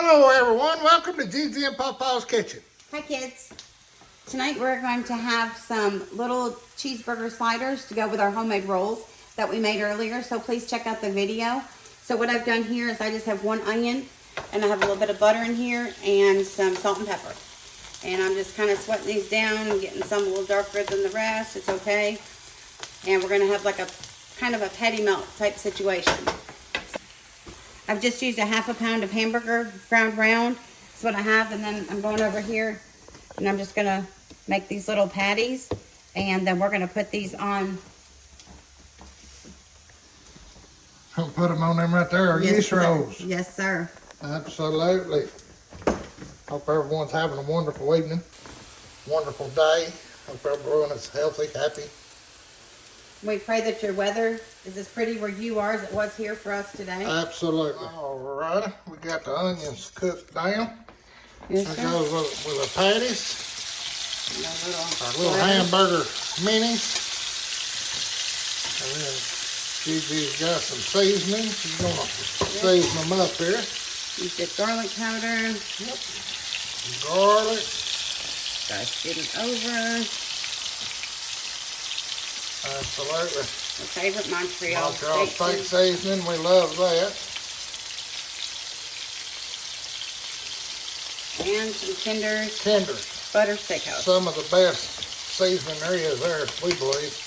Hello everyone, welcome to Gigi and Papa's Kitchen. Hi kids. Tonight we're going to have some little cheeseburger sliders to go with our homemade rolls that we made earlier, so please check out the video. So what I've done here is I just have one onion and I have a little bit of butter in here and some salt and pepper. And I'm just kind of sweating these down and getting some a little darker than the rest. It's okay. And we're going to have like a kind of a patty melt type situation. I've just used a ½ pound of hamburger ground round. That's what I have. And then I'm going over here and I'm just going to make these little patties. And then we're going to put these on. I'll put them on them right there, yeast rolls. Yes, sir. Absolutely. Hope everyone's having a wonderful evening, wonderful day. Hope everyone is healthy, happy. We pray that your weather is as pretty where you are as it was here for us today. Absolutely. All right, we got the onions cooked down. Yes, That sir. goes with the patties. Our little hamburger minis. And then Gigi's got some seasoning. She's gonna season them up here. Use the garlic powder. Yep. Garlic. Dust it over. Absolutely. My favorite Montreal steak seasoning. We love that. And some tenders. Tenders. Butter steakhouse. Some of the best seasoning there is there, we believe.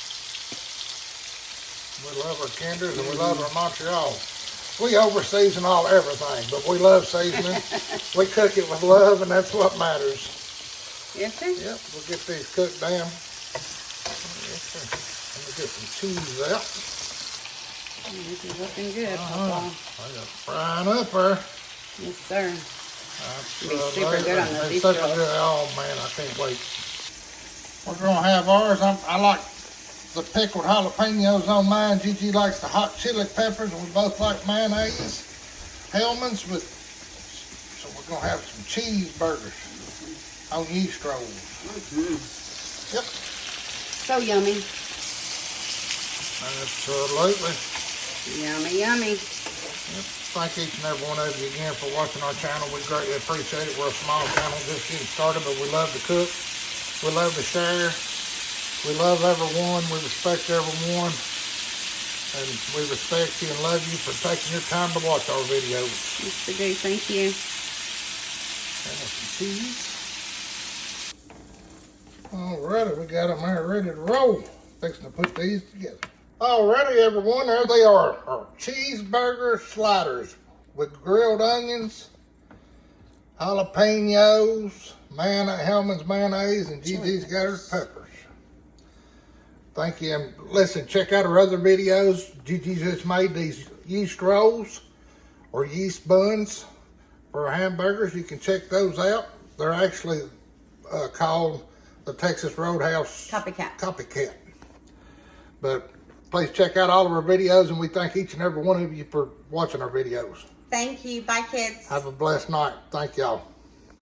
We love our tenders and we love our Montreal. We over-season everything, but we love seasoning. We cook it with love, and that's what matters. Yes, sir. Yep, we'll get these cooked down. Yes, sir. Let me get some cheese out. This is looking good, Papa. I got frying up there. Yes, sir. It'll be super good on the beef super rolls. good. Oh man, I can't wait. We're gonna have ours. I like the pickled jalapenos on mine. Gigi likes the hot chili peppers, and we both like mayonnaise. Hellman's with. So we're gonna have some cheeseburgers on yeast rolls. Yep. So yummy. Absolutely. Yummy, yummy. Yep. Thank each and every one of you again for watching our channel. We greatly appreciate it. We're a small channel just getting started, but we love to cook. We love to share. We love everyone. We respect everyone. And we respect you and love you for taking your time to watch our videos. Yes, we do. Thank you. And some cheese. Alrighty, we got them there ready to roll. Fixing to put these together. Alrighty, everyone, there they are. Our cheeseburger sliders with grilled onions, jalapenos, Hellman's mayonnaise, and Gigi's got her peppers. Thank you. And listen, check out our other videos. Gigi just made these yeast rolls or yeast buns for our hamburgers. You can check those out. They're actually called the Texas Roadhouse Copycat. But please check out all of our videos, and we thank each and every one of you for watching our videos. Thank you. Bye, kids. Have a blessed night. Thank y'all.